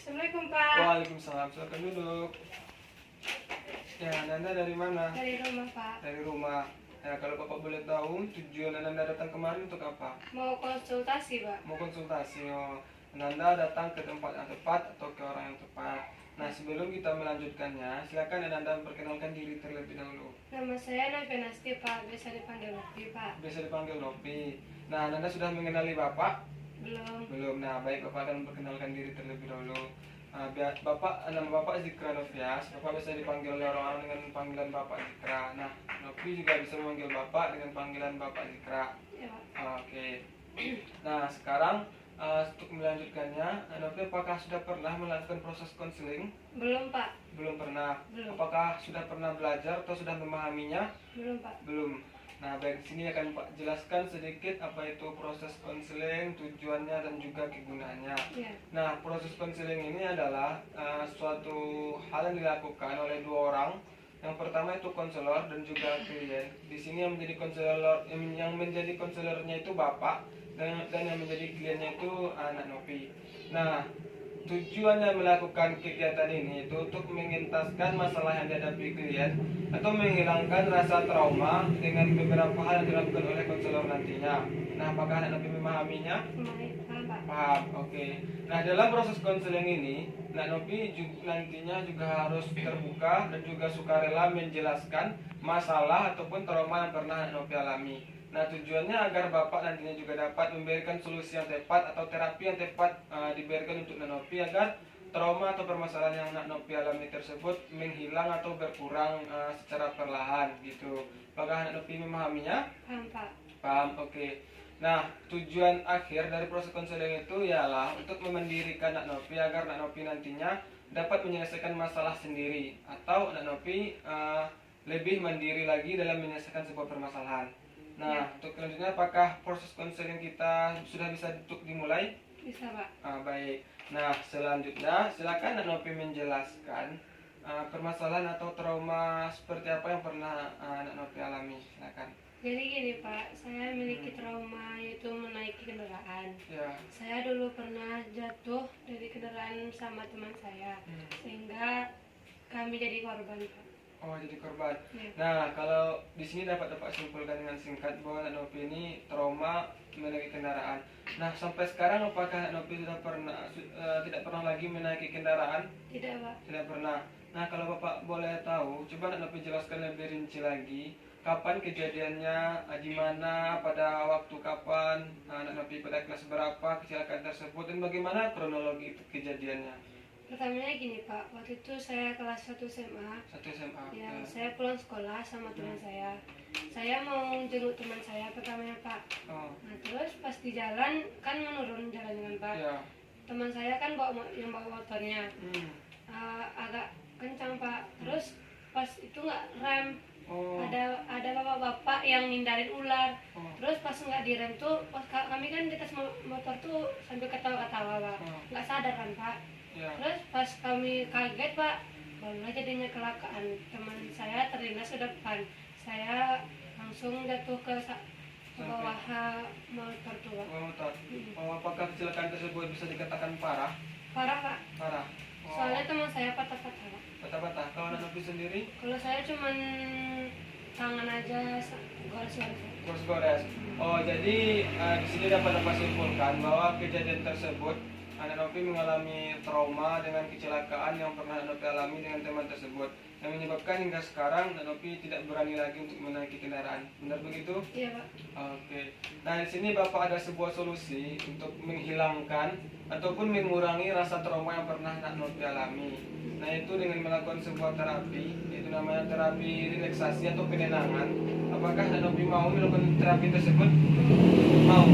Assalamualaikum Pak. Waalaikumsalam, silakan duduk. Ya, Nanda dari mana? Dari rumah Pak. Dari rumah. Ya, kalau Bapak boleh tahu, tujuan Nanda datang kemarin untuk apa? Mau konsultasi Pak. Mau konsultasi. Oh, Nanda datang ke tempat yang tepat atau ke orang yang tepat. Nah, sebelum kita melanjutkannya, silakan Nanda memperkenalkan diri terlebih dahulu. Nama saya Novi Nasti Pak, biasa dipanggil Novi Pak. Biasa dipanggil Novi. Nah, Nanda sudah mengenali Bapak? Belum. Belum. Nah, baik, Bapak akan memperkenalkan diri terlebih dahulu. Nama Bapak Zikra Novias. Bapak bisa dipanggil oleh orang-orang dengan panggilan Bapak Zikra. Nah, Novi juga bisa memanggil Bapak dengan panggilan Bapak Zikra. Ya Pak. Oke. Nah, sekarang untuk melanjutkannya, Novi apakah sudah pernah melakukan proses konseling? Belum Pak. Belum pernah. Belum. Apakah sudah pernah belajar atau sudah memahaminya? Belum Pak. Belum. Nah, baik, di sini akan Pak jelaskan sedikit apa itu proses konseling, tujuannya dan juga kegunaannya. Ya. Nah, proses konseling ini adalah suatu hal yang dilakukan oleh dua orang. Yang pertama itu konselor dan juga klien. Di sini yang menjadi konselornya itu Bapak dan yang menjadi kliennya itu anak Novi. Nah, tujuannya melakukan kegiatan ini itu untuk mengentaskan masalah yang dihadapi klien atau menghilangkan rasa trauma dengan beberapa hal yang dilakukan oleh konselor nantinya. Nah, apakah anak Novi memahaminya? Paham Pak. Paham, oke. Nah, dalam proses konseling ini, Nak Novi nantinya juga harus terbuka dan juga sukarela menjelaskan masalah ataupun trauma yang pernah Nak Novi alami. Nah, tujuannya agar Bapak nantinya juga dapat memberikan solusi yang tepat atau terapi yang tepat diberikan untuk Nak Novi agar trauma atau permasalahan yang Nak Novi alami tersebut menghilang atau berkurang secara perlahan gitu. Apakah Nak Novi memahaminya? Paham Pak. Paham, oke. Nah, tujuan akhir dari proses konseling itu ialah untuk memendirikan Nak Novi agar Nak Novi nantinya dapat menyelesaikan masalah sendiri atau Nak Novi lebih mandiri lagi dalam menyelesaikan sebuah permasalahan. Nah, untuk selanjutnya apakah proses konseling kita sudah bisa dimulai? Bisa Pak. Baik. Nah, selanjutnya silakan Nak Novi menjelaskan permasalahan atau trauma seperti apa yang pernah Nak Novi alami. Silakan. Jadi gini Pak, saya memiliki trauma yaitu menaiki kendaraan. Ya. Saya dulu pernah jatuh dari kendaraan sama teman saya, sehingga kami jadi korban Pak. Oh, jadi korban. Ya. Nah, kalau di sini dapat Bapak simpulkan dengan singkat bahwa Nak Novi ini trauma menaiki kendaraan. Nah, sampai sekarang apakah Nak Novi tidak pernah lagi menaiki kendaraan? Tidak Pak. Tidak pernah. Nah, kalau Bapak boleh tahu, coba Nak Novi jelaskan lebih rinci lagi. Kapan kejadiannya, di mana, pada waktu kapan, Nak Novi pada kelas berapa kecelakaan tersebut, dan bagaimana kronologi kejadiannya? Pertamanya gini Pak, waktu itu saya kelas 1 SMA. 1 SMA. Ya, saya pulang sekolah sama teman saya. Saya mau jenguk teman saya pertamanya Pak. Oh. Nah, terus pas di jalan kan menurun jalan dengan Pak. Ya. Teman saya kan yang bawa motornya. Agak kencang Pak. Terus pas itu nggak rem. Oh. Ada bapak-bapak yang ngindarin ular. Oh. Terus pas nggak direm tuh, pas kami kan di atas motor tuh sambil ketawa-ketawa Pak. Nggak sadar kan Pak. Ya. Terus pas kami kaget Pak, barulah jadinya kecelakaan. Teman saya terlindas ke depan. Saya langsung jatuh ke bawah motor tuh Pak. Motor. Oh, apakah kecelakaan tersebut bisa dikatakan parah? Parah Pak. Parah. Oh. Soalnya teman saya patah-patah Pak. Patah-patah. Kalau Nak Novi sendiri? Kalau saya cuman tangan aja gores-gores. Gores-gores. Oh, jadi di sini dapat simpulkan bahwa kejadian tersebut Nak Novi mengalami trauma dengan kecelakaan yang pernah Nak Novi alami dengan teman tersebut, yang menyebabkan hingga sekarang Nak Novi tidak berani lagi untuk menaiki kendaraan. Benar begitu? Iya Pak. Oke. Nah, di sini Bapak ada sebuah solusi untuk menghilangkan ataupun mengurangi rasa trauma yang pernah Nak Novi alami. Nah, itu dengan melakukan sebuah terapi, yaitu namanya terapi relaksasi atau penenangan. Apakah Nak Novi mau melakukan terapi tersebut? Mau.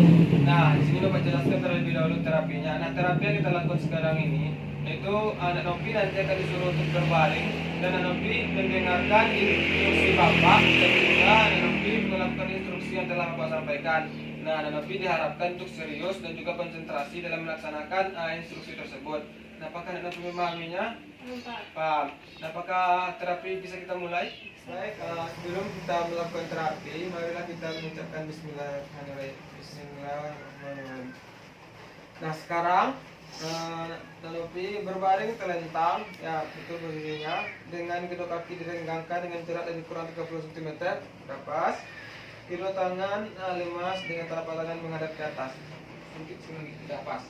Nah, di sini Bapak jelaskan terlebih dahulu terapinya. Nah, terapi yang kita lakukan sekarang ini yaitu Nak Novi nanti akan disuruh untuk berbaring dan Nak Novi mendengarkan instruksi Bapak dan juga Nak Novi melakukan instruksi yang telah Bapak sampaikan. Nah, Nak Novi diharapkan untuk serius dan juga konsentrasi dalam melaksanakan instruksi tersebut. Nah, apakah Nak Novi memahaminya? Paham. Nah, apakah terapi bisa kita mulai? Baik, sebelum kita melakukan terapi, marilah kita mengucapkan Bismillahirrahmanirrahim. Bismillahirrahmanirrahim. Nah sekarang Tanopi berbaring telentang, ya betul posisinya, dengan kedua kaki direnggangkan dengan jarak lebih kurang 30 cm. Lepas, kedua tangan lemas dengan telapak tangan menghadap ke atas. Sedikit tidak pas.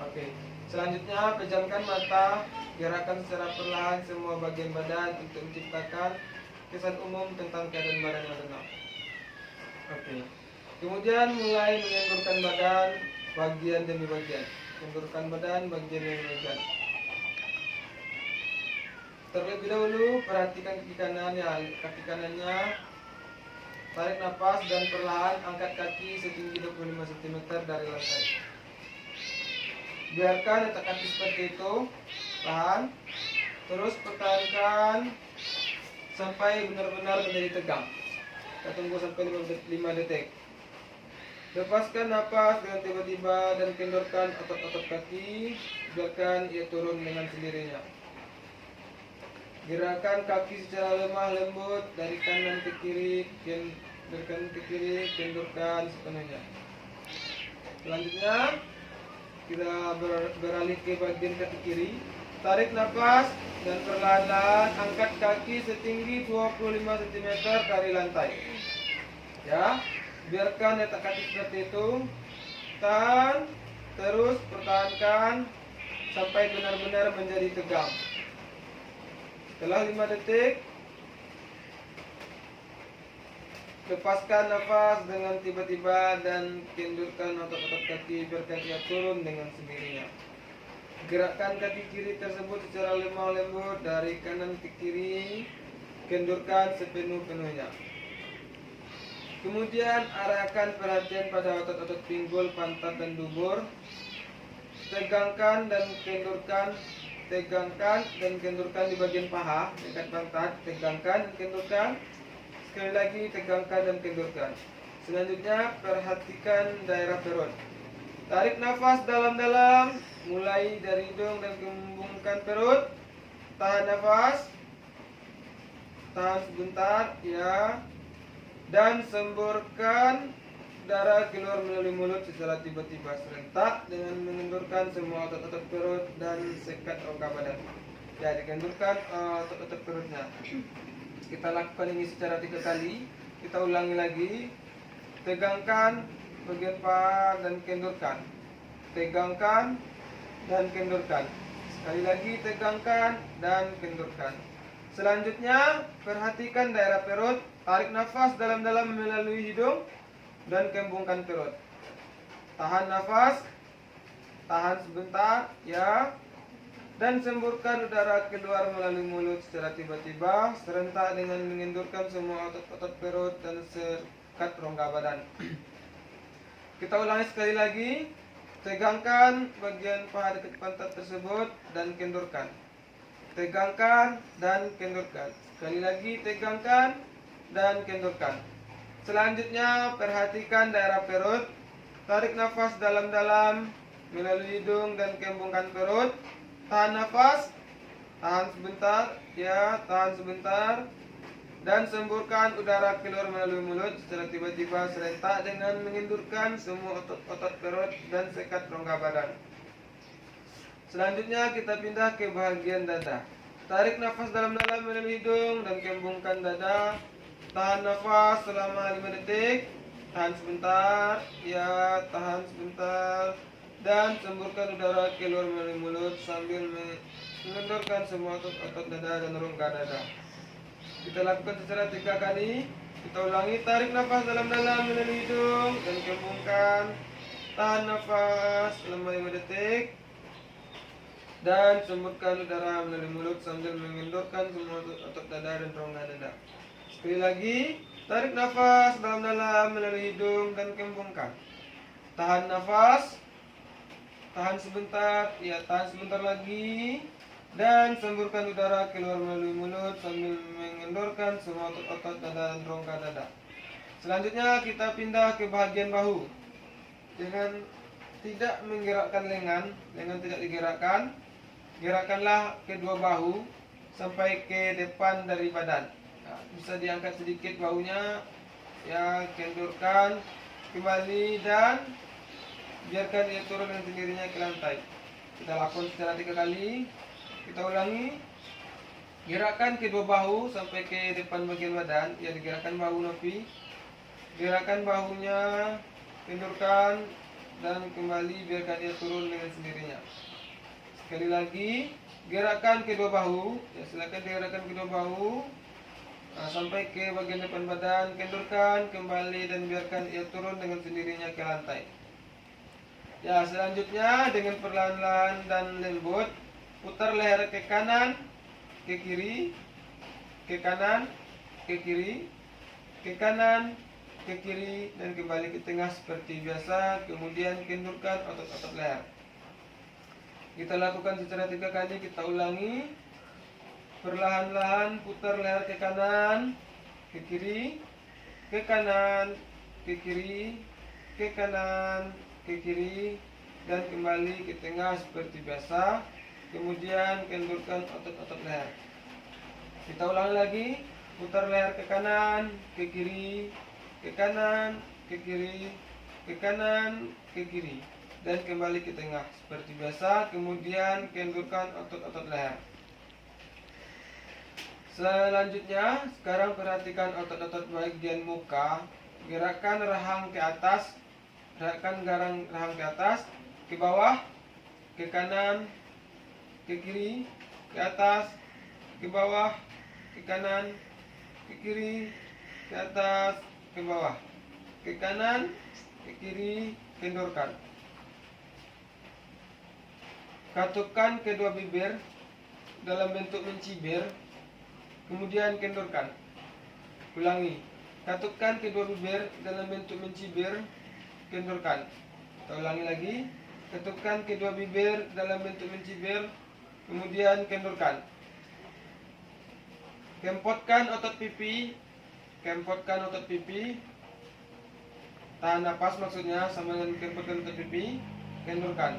Oke. Selanjutnya pejamkan mata, gerakkan secara perlahan semua bagian badan untuk menciptakan kesan umum tentang keadaan badan yang tenang. Oke. Kemudian mulai mengendurkan badan bagian demi bagian. Kendurkan badan bagian demi bagian. Terlebih dahulu perhatikan kaki kanan ya, kaki kanannya. Tarik nafas dan perlahan angkat kaki setinggi 25 cm dari lantai. Biarkan letak kaki seperti itu, tahan. Terus pertahankan sampai benar-benar menjadi tegang. Kita tunggu sampai 5 detik. Lepaskan napas dengan tiba-tiba dan kendorkan otot-otot kaki. Biarkan ia turun dengan sendirinya. Gerakan kaki secara lemah lembut dari kanan ke kiri, dari kanan ke kiri, kendorkan sepenuhnya. Selanjutnya kita beralih ke bagian kaki kiri. Tarik nafas dan perlahan-lahan angkat kaki setinggi 25 cm dari lantai. Ya, biarkan letak kaki seperti itu. Tahan, terus pertahankan sampai benar-benar menjadi tegang. Setelah 5 detik, lepaskan nafas dengan tiba-tiba dan kendurkan otot-otot kaki, biarkan ia turun dengan sendirinya. Gerakkan kaki kiri tersebut secara lemah lembut dari kanan ke kiri, kendurkan sepenuh-penuhnya. Kemudian arahkan perhatian pada otot-otot pinggul, pantat, dan dubur. Tegangkan dan kendurkan, tegangkan dan kendurkan di bagian paha dekat pantat. Tegangkan dan kendurkan. Sekali lagi tegangkan dan kendurkan. Selanjutnya perhatikan daerah perut. Tarik nafas dalam-dalam, mulai dari hidung dan kembungkan perut. Tahan nafas. Tahan sebentar, ya. Dan semburkan darah keluar melalui mulut secara tiba-tiba serentak dengan mengendurkan semua otot-otot perut dan sekat rongga badan. Ya, dikendurkan otot-otot perutnya. Kita lakukan ini secara 3 kali. Kita ulangi lagi. Tegangkan bagian paha dan kendurkan. Tegangkan dan kendurkan. Sekali lagi tegangkan dan kendurkan. Selanjutnya perhatikan daerah perut. Tarik nafas dalam-dalam melalui hidung dan kembungkan perut. Tahan nafas. Tahan sebentar, ya. Dan semburkan udara keluar melalui mulut secara tiba-tiba serentak dengan mengendurkan semua otot-otot perut dan sekat rongga badan. Kita ulangi sekali lagi. Tegangkan bagian paha dekat pantat tersebut dan kendurkan. Tegangkan dan kendurkan. Sekali lagi tegangkan dan kendurkan. Selanjutnya perhatikan daerah perut. Tarik nafas dalam-dalam melalui hidung dan kembungkan perut. Tahan nafas. Tahan sebentar, ya, tahan sebentar. Dan semburkan udara keluar melalui mulut secara tiba-tiba serentak dengan mengendurkan semua otot-otot perut dan sekat rongga badan. Selanjutnya kita pindah ke bagian dada. Tarik nafas dalam-dalam melalui hidung dan kembungkan dada. Tahan nafas selama 5 detik. Tahan sebentar, ya, tahan sebentar. Dan semburkan udara keluar melalui mulut sambil mengendurkan semua otot-otot dada dan rongga dada. Kita lakukan secara 3 kali. Kita ulangi. Tarik nafas dalam-dalam melalui hidung dan kembungkan. Tahan nafas selama 5 detik. Dan semburkan udara melalui mulut sambil mengendurkan semua otot dada dan rongga dada. Sekali lagi. Tarik nafas dalam-dalam melalui hidung dan kembungkan. Tahan nafas. Tahan sebentar, ya, tahan sebentar lagi. Dan semburkan udara keluar melalui mulut sambil mengendorkan semua otot-otot dada dan rongga dada. Selanjutnya kita pindah ke bagian bahu. Dengan tidak menggerakkan lengan tidak digerakkan. Gerakkanlah kedua bahu sampai ke depan dari badan. Nah, bisa diangkat sedikit bahunya, ya, kendurkan kembali dan biarkan ia turun dengan sendirinya ke lantai. Kita lakukan secara 3 kali. Kita ulangi. Gerakkan kedua bahu sampai ke depan bagian badan. Ya, digerakkan bahu Novi. Gerakan bahunya, kendurkan dan kembali, biarkan dia turun dengan sendirinya. Sekali lagi, gerakan kedua bahu. Ya, silakan digerakkan kedua bahu sampai ke bagian depan badan, kendurkan kembali dan biarkan ia turun dengan sendirinya ke lantai. Ya, selanjutnya dengan perlahan-lahan dan lembut, putar leher ke kanan, ke kiri, ke kanan, ke kiri, ke kanan, ke kiri, dan kembali ke tengah seperti biasa. Kemudian kendurkan otot-otot leher. Kita lakukan secara 3 kali. Kita ulangi. Perlahan-lahan putar leher ke kanan, ke kiri, ke kanan, ke kiri, ke kanan, ke kiri, dan kembali ke tengah seperti biasa. Kemudian kendurkan otot-otot leher. Kita ulangi lagi. Putar leher ke kanan, ke kiri, ke kanan, ke kiri, ke kanan, ke kiri, dan kembali ke tengah seperti biasa. Kemudian kendurkan otot-otot leher. Selanjutnya, sekarang perhatikan otot-otot bagian muka. Gerakan rahang ke atas, gerakan rahang ke atas, ke bawah, ke kanan, ke kiri, ke atas, ke bawah, ke kanan, ke kiri, ke atas, ke bawah, ke kanan, ke kiri, kendurkan. Katupkan kedua bibir dalam bentuk mencibir, kemudian kendurkan. Ulangi. Katupkan kedua bibir dalam bentuk mencibir, kendurkan. Kita ulangi lagi. Katupkan kedua bibir dalam bentuk mencibir, kemudian kendurkan. Kempotkan otot pipi. Kempotkan otot pipi. Tahan napas maksudnya sama dengan kempotkan otot pipi. Kendurkan.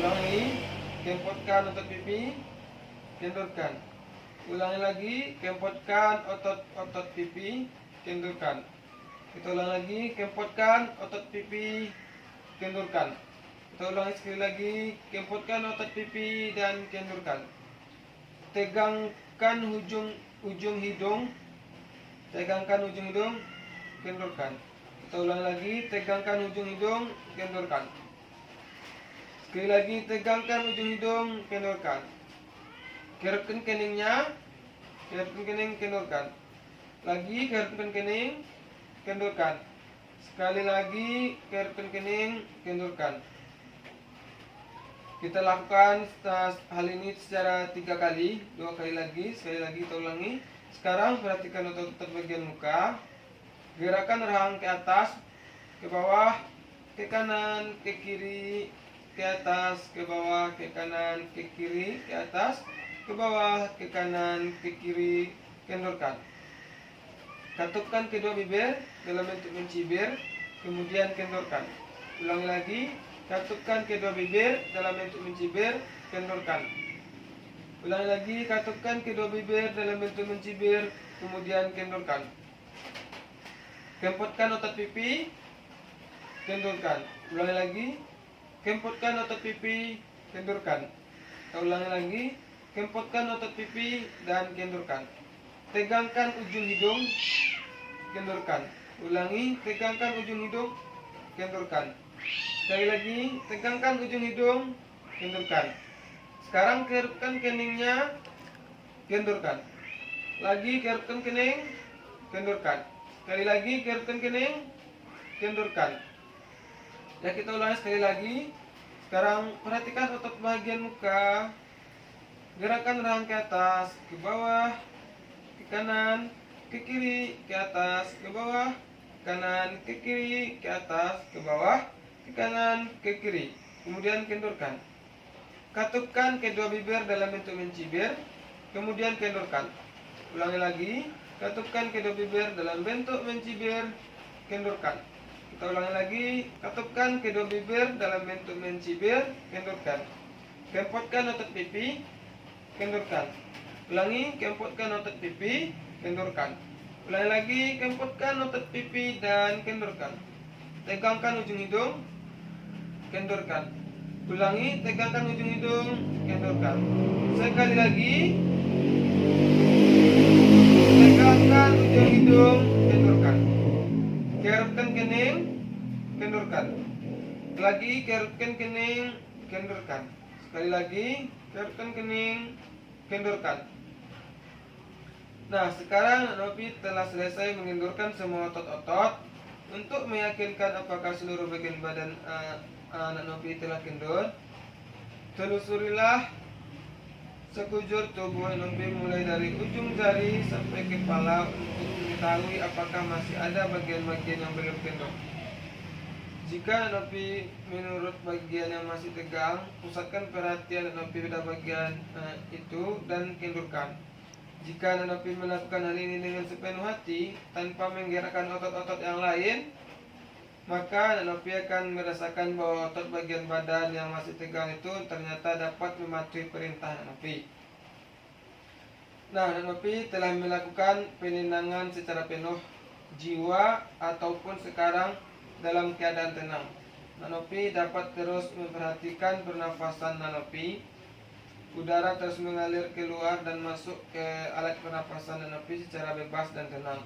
Ulangi. Kempotkan otot pipi. Kendurkan. Ulangi lagi. Kempotkan otot pipi. Kendurkan. Kita ulangi lagi. Kempotkan otot pipi. Kendurkan. Kita ulangi sekali lagi. Kempotkan otot pipi dan kendurkan. Tegangkan ujung hidung. Tegangkan ujung hidung. Kendurkan. Kita ulangi lagi. Tegangkan ujung hidung. Kendurkan. Sekali lagi. Tegangkan ujung hidung. Kendurkan. Kerutkan keningnya. Kerutkan kening. Kendurkan. Lagi. Kerutkan kening. Kendurkan. Sekali lagi, kerutkan kening, kendurkan. Kita lakukan hal ini secara 3 kali, 2 kali lagi, sekali lagi kita ulangi. Sekarang perhatikan otot-otot bagian muka. Gerakan rahang ke atas, ke bawah, ke kanan, ke kiri, ke atas, ke bawah, ke kanan, ke kiri, ke atas, ke bawah, ke kanan, ke kiri, kendurkan. Katupkan kedua bibir dalam bentuk mencibir, kemudian kendurkan. Ulangi lagi. Katupkan kedua bibir dalam bentuk mencibir, kendurkan. Ulangi lagi. Katupkan kedua bibir dalam bentuk mencibir, kemudian kendurkan. Kempotkan otot pipi, kendurkan. Ulangi lagi. Kempotkan otot pipi, kendurkan. Kita ulangi lagi. Kempotkan otot pipi dan kendurkan. Tegangkan ujung hidung, kendurkan. Ulangi. Tegangkan ujung hidung, kendurkan. Sekali lagi. Tegangkan ujung hidung, kendurkan. Sekarang kerutkan keningnya, kendurkan. Lagi kerutkan kening, kendurkan. Sekali lagi kerutkan kening, kendurkan. Ya, kita ulangi sekali lagi. Sekarang perhatikan otot bagian muka. Gerakan rahang ke atas, ke bawah, ke kanan, ke kiri, ke atas, ke bawah, kanan, ke kiri, ke atas, ke bawah, ke kanan, ke kiri. Kemudian kendurkan. Katupkan kedua bibir dalam bentuk mencibir, kemudian kendurkan. Ulangi lagi. Katupkan kedua bibir dalam bentuk mencibir, kendurkan. Kita ulangi lagi. Katupkan kedua bibir dalam bentuk mencibir, kendurkan. Kempotkan otot pipi, kendurkan. Ulangi. Kempotkan otot pipi, kendurkan. Ulangi lagi. Kempotkan otot pipi dan kendurkan. tegangkan ujung hidung, kendorkan. Ulangi, tegangkan ujung hidung, kendorkan. Sekali lagi, tegangkan ujung hidung, kendorkan. Kerutkan kening, kendorkan. Lagi, kerutkan kening, kendorkan. Sekali lagi, kerutkan kening, kendorkan. Nah, sekarang Nopi telah selesai mengendurkan semua otot-otot. Untuk meyakinkan apakah seluruh bagian badan anak Nopi telah kendur, telusurilah sekujur tubuh Nopi mulai dari ujung jari sampai kepala untuk mengetahui apakah masih ada bagian-bagian yang belum kendur. Jika Nopi menurut bagian yang masih tegang, pusatkan perhatian Nopi pada bagian itu dan kendurkan. Jika Nopi melakukan hal ini dengan sepenuh hati tanpa menggerakkan otot-otot yang lain, maka Nopi akan merasakan bahwa otot bagian badan yang masih tegang itu ternyata dapat mematuhi perintah Nopi. Nah, Nopi telah melakukan penenangan secara penuh jiwa ataupun sekarang dalam keadaan tenang. Nopi dapat terus memperhatikan pernafasan Nopi. Udara terus mengalir keluar dan masuk ke alat pernapasan Nopi secara bebas dan tenang.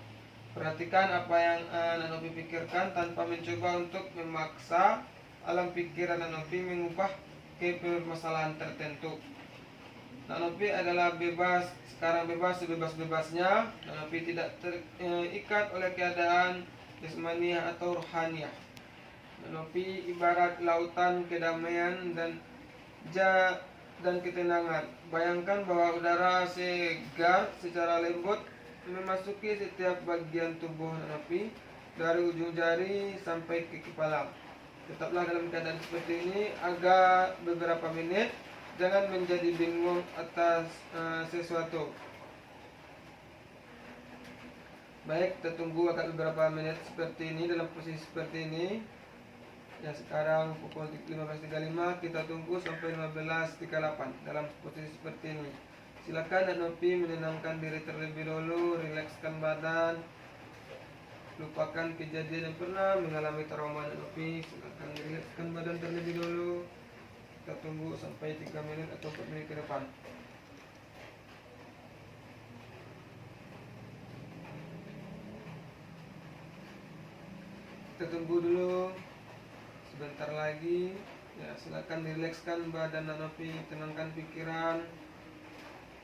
Perhatikan apa yang Nopi pikirkan tanpa mencoba untuk memaksa alam pikiran Nopi mengubah ke permasalahan tertentu. Nopi adalah bebas, sekarang bebas sebebas-bebasnya. Nopi tidak terikat oleh keadaan jasmaniah atau rohaniah. Nopi ibarat lautan kedamaian dan ketenangan. Bayangkan bahwa udara segar secara lembut memasuki setiap bagian tubuh Nopi dari ujung jari sampai ke kepala. Tetaplah dalam keadaan seperti ini agak beberapa menit. Jangan menjadi bingung atas sesuatu. Baik, kita tunggu agak beberapa menit seperti ini dalam posisi seperti ini. Ya, sekarang pukul 15.35, kita tunggu sampai 15.38 dalam posisi seperti ini. Silakan Nopi menenangkan diri terlebih dahulu, rilekskan badan, lupakan kejadian yang pernah mengalami trauma Nopi. Silakan rilekskan badan terlebih dahulu. Kita tunggu sampai 3 menit atau 4 menit ke depan. Kita tunggu dulu sebentar lagi. Ya, silakan rilekskan badan Nopi, tenangkan pikiran,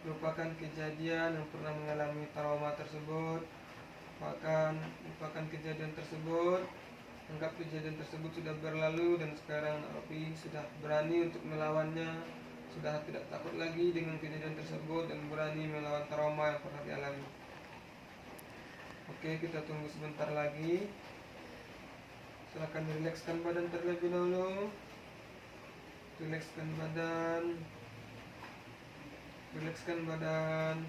lupakan kejadian yang pernah mengalami trauma tersebut. Lupakan kejadian tersebut. Anggap kejadian tersebut sudah berlalu dan sekarang Nopi sudah berani untuk melawannya. Sudah tidak takut lagi dengan kejadian tersebut dan berani melawan trauma yang pernah dialami. Oke, kita tunggu sebentar lagi. Silakan rilekskan badan terlebih dahulu. Rilekskan badan.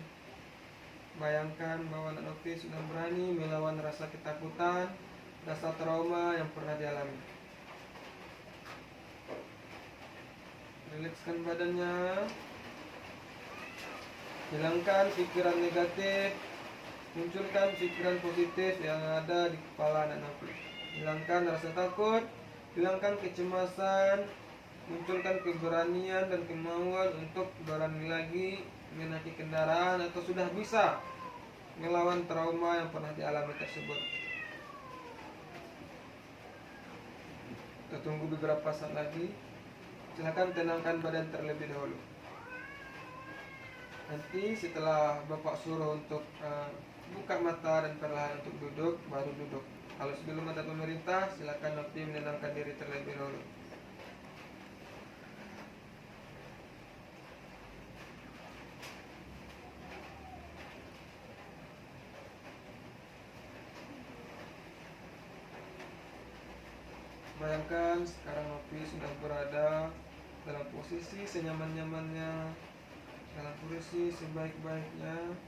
Bayangkan bahwa Nopi sudah berani melawan rasa ketakutan, rasa trauma yang pernah dialami. Rilekskan badannya. Hilangkan pikiran negatif. Munculkan pikiran positif yang ada di kepala Nopi. Hilangkan rasa takut, hilangkan kecemasan, munculkan keberanian dan kemauan untuk berani lagi menaiki kendaraan atau sudah bisa melawan trauma yang pernah dialami tersebut. Kita tunggu beberapa saat lagi. Silakan tenangkan badan terlebih dahulu. Nanti setelah Bapak suruh untuk buka mata dan perlahan untuk duduk, baru duduk. Kalau sebelum ada pemerintah, silakan Nopi menenangkan diri terlebih dahulu. Bayangkan sekarang Nopi sudah berada dalam posisi senyaman-nyamannya, dalam posisi sebaik-baiknya.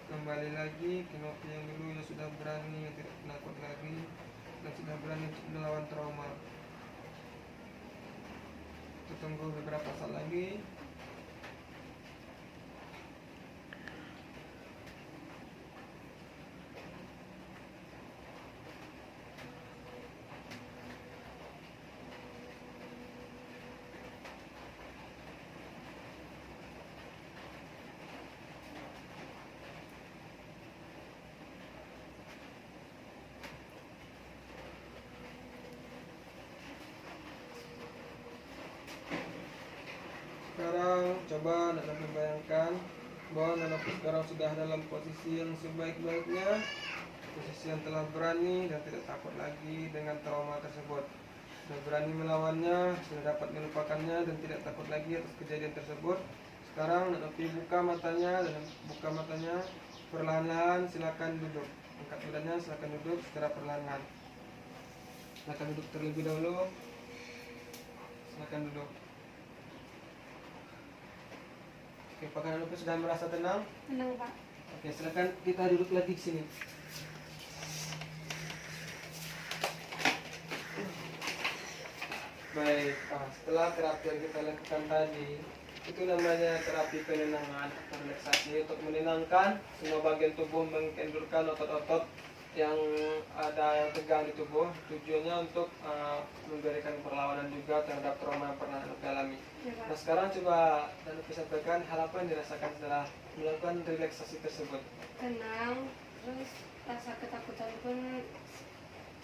Kembali lagi ke Nopi yang dulunya sudah berani, yang tidak takut lagi, dan sudah berani untuk melawan trauma. Kita tunggu beberapa saat lagi. coba Anak Nopi bayangkan bahwa Anak Nopi sekarang sudah dalam posisi yang sebaik-baiknya, posisi yang telah berani dan tidak takut lagi dengan trauma tersebut. Sudah berani melawannya, sudah dapat melupakannya dan tidak takut lagi atas kejadian tersebut. Sekarang Anak Nopi buka matanya perlahan-lahan. Silakan duduk, angkat badannya, silakan duduk secara perlahan-lahan. Silakan duduk terlebih dahulu. Silakan duduk. Oke, apakah Anak Nopi sudah merasa tenang? Tenang, Pak. Oke, silakan kita duduk lagi di sini. Baik, setelah terapi yang kita lakukan tadi, itu namanya terapi penenangan atau relaksasi untuk menenangkan semua bagian tubuh, mengendurkan otot-otot yang ada yang tegang di tubuh. Tujuannya untuk memberikan perlawanan juga terhadap trauma yang pernah Anda alami. Ya, Pak. Nah, sekarang coba Anda sampaikan hal apa yang dirasakan setelah melakukan relaksasi tersebut. Tenang, terus rasa ketakutan pun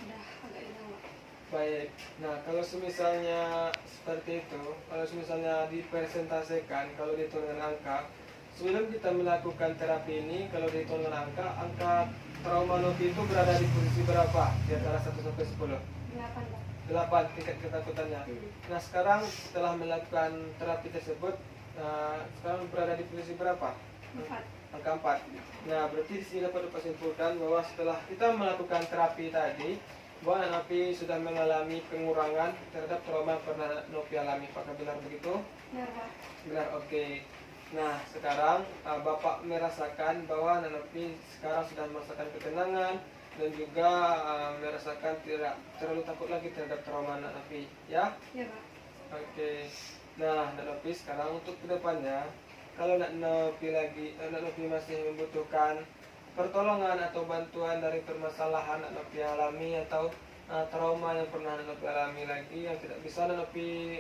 udah agak hilang, Pak. Baik, nah kalau semisalnya seperti itu, kalau semisalnya dipresentasikan, kalau dihitung dengan angka, sebelum kita melakukan terapi ini, kalau dihitung dengan angka trauma Nopi itu berada di posisi berapa? Di antara 1 sampai 10? 8, Pak. 8 tingkat ketakutannya. Nah sekarang setelah melakukan terapi tersebut, sekarang berada di posisi berapa? 4. Angka 4. Nah berarti di sini dapat disimpulkan bahwa setelah kita melakukan terapi tadi, bahwa Anak Nopi sudah mengalami pengurangan terhadap trauma yang pernah Nopi alami. Apakah benar begitu? Benar, Pak. Benar, oke. Nah, sekarang Bapak merasakan bahwa Anak Nopi sekarang sudah merasakan ketenangan dan juga merasakan tidak terlalu takut lagi terhadap trauma Anak Nopi, ya? Ya, Pak. Oke. Nah, Anak Nopi sekarang untuk kedepannya, kalau Anak Nopi masih membutuhkan pertolongan atau bantuan dari permasalahan Anak Nopi alami atau trauma yang pernah Anak Nopi alami lagi yang tidak bisa Anak Nopi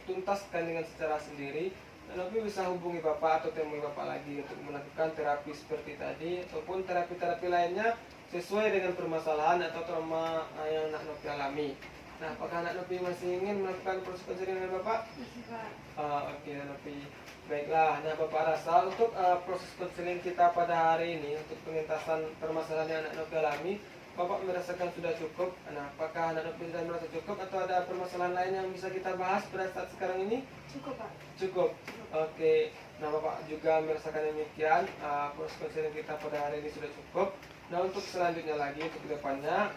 tuntaskan dengan secara sendiri, Anak Nopi bisa hubungi Bapak atau temui Bapak lagi untuk melakukan terapi seperti tadi ataupun terapi-terapi lainnya sesuai dengan permasalahan atau trauma yang Anak Nopi alami. Nah, apakah Anak Nopi masih ingin melakukan proses konseling dengan Bapak? Masih, Pak. Oke, Anak Nopi. Baiklah, nah Bapak rasa untuk proses konseling kita pada hari ini untuk pengentasan permasalahan yang Anak Nopi alami, Bapak merasakan sudah cukup. Nah, apakah Anak Nopi sudah merasa cukup atau ada permasalahan lain yang bisa kita bahas pada saat sekarang ini? Cukup, Pak. Cukup. Oke. Nah, Bapak juga merasakan demikian. Proses konseling kita pada hari ini sudah cukup. Nah, untuk selanjutnya lagi, untuk kedepannya,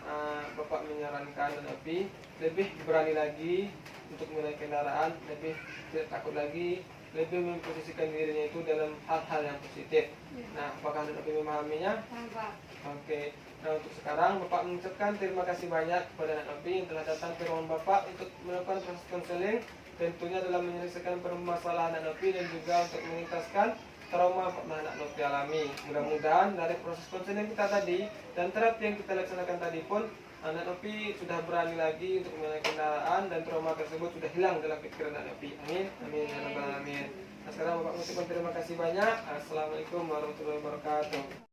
Bapak menyarankan Anak Nopi lebih berani lagi untuk menaiki kendaraan, lebih tidak takut lagi, lebih memposisikan dirinya itu dalam hal-hal yang positif. Nah, apakah Anak Nopi memahaminya? Paham, Pak. Oke. Nah, untuk sekarang Bapak mengucapkan terima kasih banyak kepada Anak Nopi yang telah datang ke ruangan Bapak untuk melakukan proses konseling, tentunya dalam menyelesaikan permasalahan Anak Nopi dan juga untuk mengentaskan trauma yang pernah Anak Nopi alami. Mudah-mudahan dari proses konseling kita tadi dan terapi yang kita laksanakan tadi pun Anak Nopi sudah berani lagi untuk menaiki kendaraan dan trauma tersebut sudah hilang dalam pikiran Anak Nopi. Amin. Amin ya rabbal alamin. Nah, sekarang Bapak mengucapkan terima kasih banyak. Assalamualaikum warahmatullahi wabarakatuh.